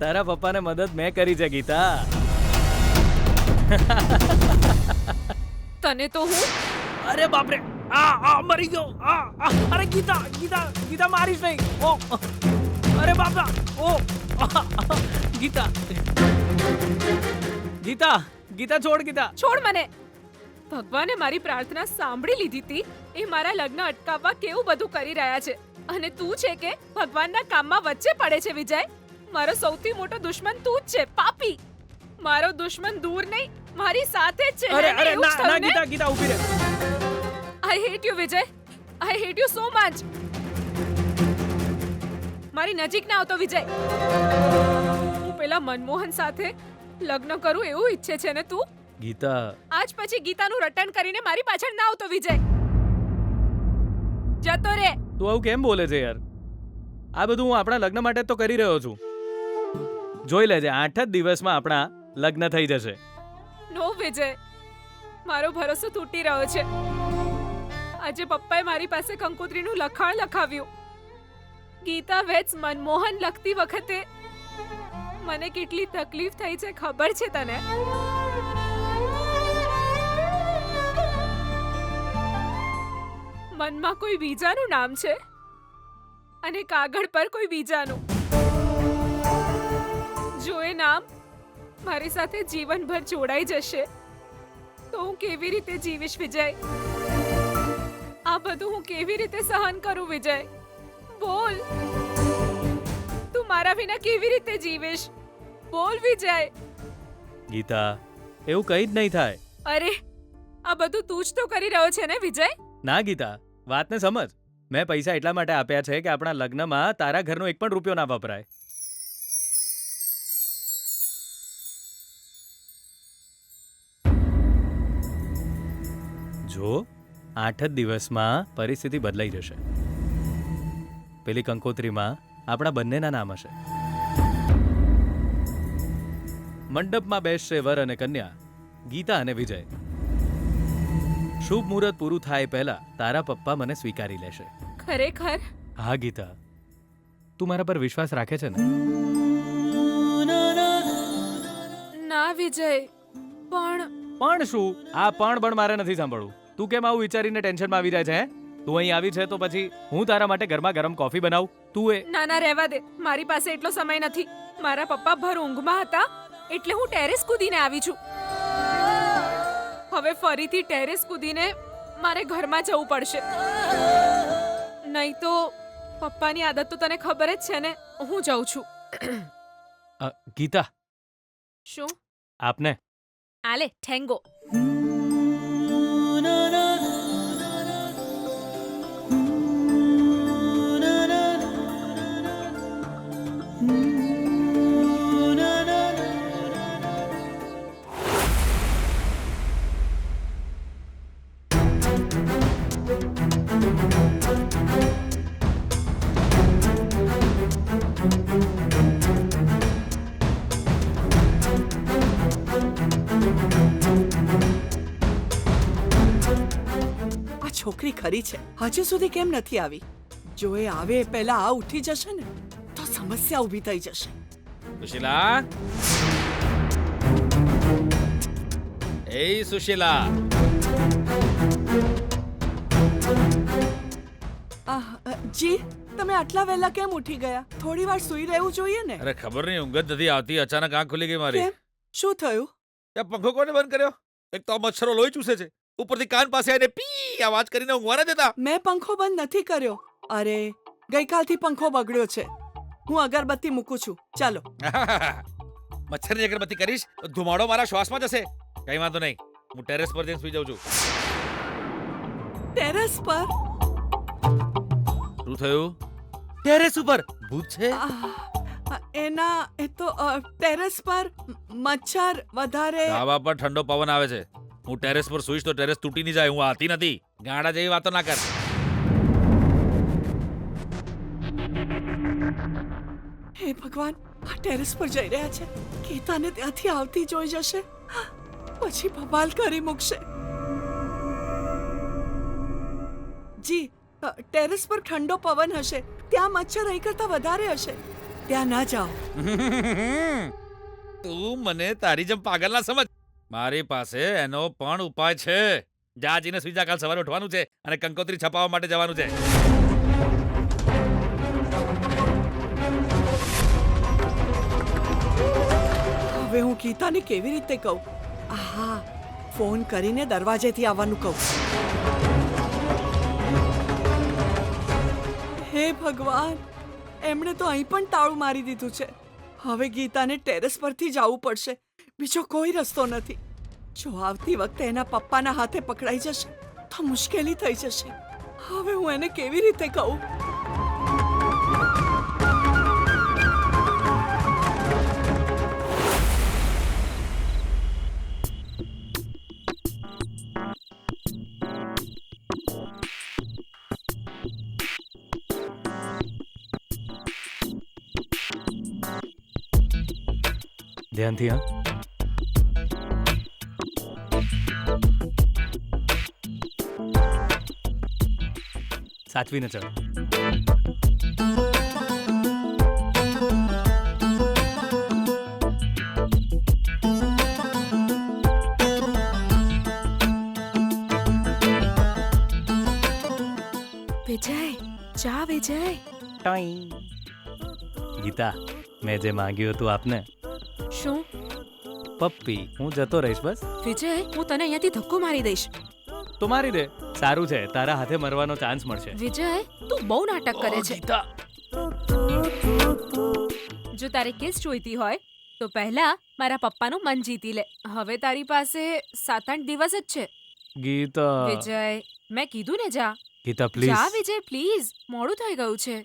તારા પપ્પાને મદદ મેં કરી છે ગીતા. તને તો હું અરે બાપરે, મરી ગયો. અરે ગીતા ગીતા ગીતા મારીશ નહીં. ઓ અરે બાપા. ઓ ગીતા ગીતા ગીતા છોડ ગીતા. છોડ મને. ભગવાને મારી પ્રાર્થના સાંભળી લીધી હતી. એ મારા લગ્ન અટકાવવા કેવું બધું કરી રહ્યા છે અને તું છે કે ભગવાનના કામમાં વચ્ચે પડે છે. વિજય, મારો સૌથી મોટો દુશ્મન તું જ છે, પાપી. મારો દુશ્મન દૂર નહીં, મારી સાથે જ છે. અરે અરે ના ગીતા ગીતા ઊભી રહે. I hate you Vijay, I hate you so much. મારી નજીક ના આવતો વિજય. હું પેલા મનમોહન સાથે લગ્ન કરું એવું ઈચ્છે છે ને તું? ગીતા, આજ પછી ગીતાનું રટણ કરીને મારી પાછળ ના આવતો વિજય. જતો રે. તું આવું કેમ બોલે છે યાર? આ બધું હું આપણા લગ્ન માટે તો કરી રહ્યો છું. જોઈ લેજે, 8 જ દિવસમાં આપણા લગ્ન થઈ જશે. નો વિજય, મારો ભરોસો તૂટી રહ્યો છે. આજે પપ્પાએ મારી પાસે કંકોત્રીનું લખાણ લખાવ્યું. ગીતા વેટ્સ મનમોહન લખતી વખતે મને કેટલી તકલીફ થઈ છે ખબર છે તને? મનમાં કોઈ બીજાનું નામ છે અને કાગળ પર કોઈ બીજાનું. જો એ નામ મારી સાથે જીવનભર જોડાઈ જશે તો હું કેવી રીતે જીવીશ વિજય? આ બધું હું કેવી રીતે સહન કરું વિજય? બોલ, તું મારા વિના કેવી રીતે જીવીશ? બોલ વિજય. ગીતા, એવું કંઈ જ નહીં થાય. અરે, આ બધું તું જ તો કરી રહ્યો છે ને વિજય? ના ગીતા, વાતને સમજ. મેં પૈસા એટલા માટે આપ્યા છે કે આપણા લગ્નમાં તારા ઘરનો એક પણ રૂપિયો ના વપરાય. જો 8 જ દિવસમાં પરિસ્થિતિ બદલાઈ જશે. પેલી કંકોત્રીમાં આપણા બંનેના નામ હશે. મંડપમાં બેસશે વર અને કન્યા, ગીતા અને વિજય. શુભ મુહૂર્ત પૂરું થાય પહેલા તારા પપ્પા મને સ્વીકારી લેશે. ખરેખર? હા ગીતા, તું મારા પર વિશ્વાસ રાખે છે ને? ના વિજય, પણ શું? આ પણ મારે નથી સાંભળવું. તું કેમ આવું વિચારીને ટેન્શનમાં આવી જાય છે? તું અહીં આવી છે તો પછી હું તારા માટે ગરમા ગરમ કોફી બનાવું. તું ના રહેવા દે. મારી પાસે એટલો સમય નથી. મારા પપ્પા ભર ઊંઘમાં હતા એટલે હું ટેરેસ કૂદીને આવી છું. હવે ફરીથી ટેરેસ કૂદીને મારે ઘરમાં જવું પડશે. નહીં તો પપ્પાની આદત તો તને ખબર જ છે ને. હું જાઉં છું. ગીતા. શું? આપને આલે ઠેંગો. છોકરી ખરી છે, હજુ સુધી કેમ નથી આવી? જો એ આવે પહેલા આ ઉઠી જશે ને તો સમસ્યા ઊભી થઈ જશે. સુશીલા, એ સુશીલા. જી, તમે આટલા વહેલા કેમ ઉઠી ગયા? થોડી વાર સૂઈ રહેવું જોઈએ ને. અરે ખબર નહીં, ઊંઘ જ નથી આવતી. અચાનક આંખ ખુલી ગઈ મારી. કેમ? શું થયું? ત્યાં પંખો કોને બંધ કર્યો? એક તો મચ્છરો લોહી ચૂસે છે, ઉપરથી કાન પાસે આવીને પી અવાજ કરીને ઊંઘવા ન દેતા. મેં પંખો બંધ નથી કર્યો. અરે, ગઈકાલથી પંખો બગડ્યો છે. હું અગરબત્તી મૂકું છું. ચાલો. મચ્છરની અગરબત્તી કરીશ તો ધુમાડો મારા શ્વાસમાં જશે. કઈ વાંધો નહીં, હું ટેરેસ પર જઈને સુઈ જાઉં છું. ટેરેસ પર? શું થયું? ટેરેસ ઉપર ભૂત છે? એ તો ટેરેસ પર મચ્છર વધારે. ધાબા પર ઠંડો પવન આવે છે. હું ટેરેસ પર સુઈશ તો ટેરેસ તૂટી નહીં જાય. હું આતી નથી. ગાંડા જેવી વાતો ના કર. હે ભગવાન, આ ટેરેસ પર જઈ રહ્યા છે. ગીતાને ત્યાંથી આવતી જોઈ જશે, પછી બબાલ કરી મૂકશે. જી, ટેરેસ પર ઠંડો પવન હશે. ત્યાં મચ્છર અહીં કરતા વધારે હશે. ત્યાં ના જાઓ. તું મને તારી જેમ પાગલ ના સમજ. મારી પાસે એનો પણ ઉપાય છે. જા જઈને સુઈ જા, કાલ સવારે ઉઠવાનું છે અને કંકોત્રી છપાવવા માટે જવાનું છે. હવે હું ગીતાને કેવી રીતે કહું? આહા, ફોન કરીને દરવાજેથી આવવાનું કહું. હે ભગવાન, એમણે તો અહીં પણ તાળું મારી દીધું છે. હવે ગીતાને ટેરેસ પરથી જવું પડશે. બીજો કોઈ રસ્તો નથી. જો આવતી વખતે એના પપ્પાના હાથે પકડાઈ જશે તો મુશ્કેલી થઈ જશે. હવે હું એને કેવી રીતે કહું? ધ્યાનથી હા. સાચવીને ચડ. વિજય, જા વિજય. ગીતા, મેં જે માંગ્યું હતું આપને. શું? પપ્પી. હું જતો રહીશ બસ. વિજય, હું તને અહીંયાથી ધક્કો મારી દઈશ. તો મારી દે. સારું છે, તારા હાથે મરવાનો ચાન્સ મળશે. વિજય, તું બહુ નાટક કરે છે. ગીતા, જો તારે કિસ જોઈતી હોય તો પહેલા મારા પપ્પાનું મન જીતી લે. હવે તારી પાસે 7-8 દિવસ જ છે. ગીતા. વિજય, મેં કીધું ને જા. ગીતા પ્લીઝ. જા વિજય પ્લીઝ, મોડું થઈ ગયું છે.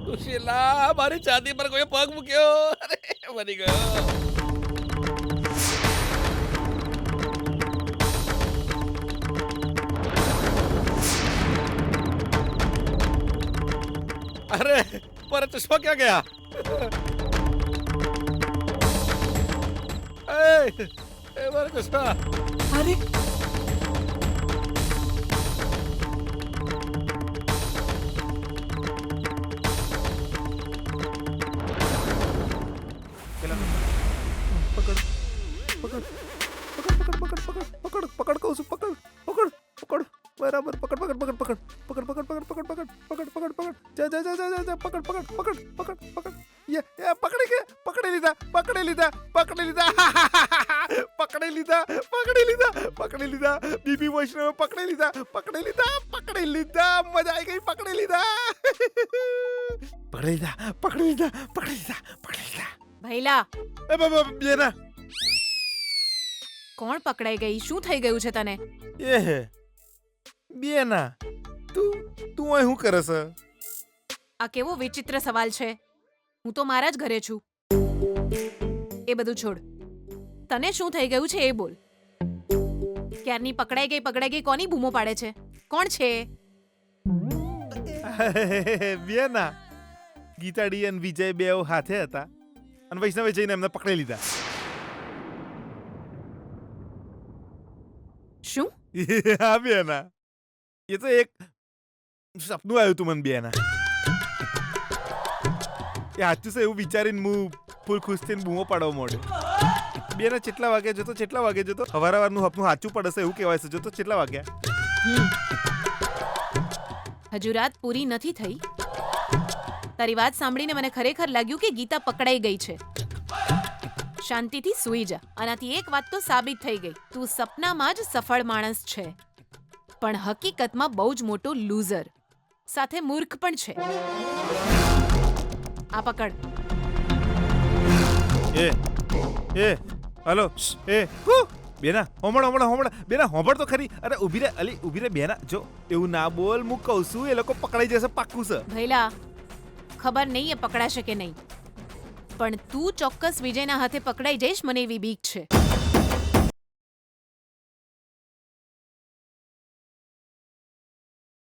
સુશીલા, મારી છાતી પર કોઈ પગ મૂક્યો. અરે મરી ગયો. અરે મારા ચશ્મા ક્યાં ગયા? મારા ચશ્મા. અરે પકડ કહું છું, પકડ પકડ પકડ બરાબર, પકડ પકડ પકડ પકડ પકડ પકડ પકડ પકડ પકડ પકડ પકડ જા જા જા જા જા પકડ પકડ પકડ પકડ પકડ યે પકડી લીધા પકડી લીધા પકડી લીધા પકડી લીધા પકડી લીધા પકડી લીધા બીબી વૈષ્ણવ પકડી લીધા પકડી લીધા પકડી લીધા. મજા આવી ગઈ. પકડી લીધા પકડી લીધા પકડી લીધા પકડી લીધા પકડી લીધા. ભૈલા, એ બાબા બેના કોણ પકડાઈ ગઈ? શું થઈ ગયું છે તને? એ હે બેના, તું અહીં શું કરે છે? આ કેવો વિચિત્ર સવાલ છે. હું તો મારા જ ઘરે છું. એ બધું છોડ. તને શું થઈ ગયું છે એ બોલ. ક્યારની પકડાઈ ગઈ કોની બૂમો પાડે છે? કોણ છે? બેના, ગીતાડી અને વિજય બે હાથે હતા અને વૈષ્ણવે જઈને એમને પકડી લીધા. શું? હા બેના, એ તો એક સપનું આવ્યું તું મને બેના. એ સાચું છે એવું વિચારીને હું ફૂલ ખુશ થઈને બૂમો પાડવા માંડ્યો. બેના કેટલા વાગે જતો હવારનું સપનું સાચું પડે છે એવું કહેવાય છે. જોતો કેટલા વાગ્યા? હજુ રાત પૂરી નથી થઈ. તારી વાત સાંભળીને મને ખરેખર લાગ્યું કે ગીતા પકડાઈ ગઈ છે. શાંતિથી સૂઈ જા. આનાથી એક વાત તો સાબિત થઈ ગઈ, તું સપનામાં જ સફળ માણસ છે પણ હકીકતમાં બહુ જ મોટો લૂઝર, સાથે મૂર્ખ પણ છે. આ પકડ. એ હલો એ બેના હોમળ બેના હોમળ તો ખરી. અરે ઊભી રે અલી, ઊભી રે બેના. જો એવું ના બોલ, હું કહું છું એ લોકો પકડાઈ જશે, પાક્કું છે. ભૈલા, ખબર નહીં એ પકડાશે કે નહીં, પણ તું ચોક્કસ વિજયના હાથે પકડાઈ જઈશ મને એવી બીક છે.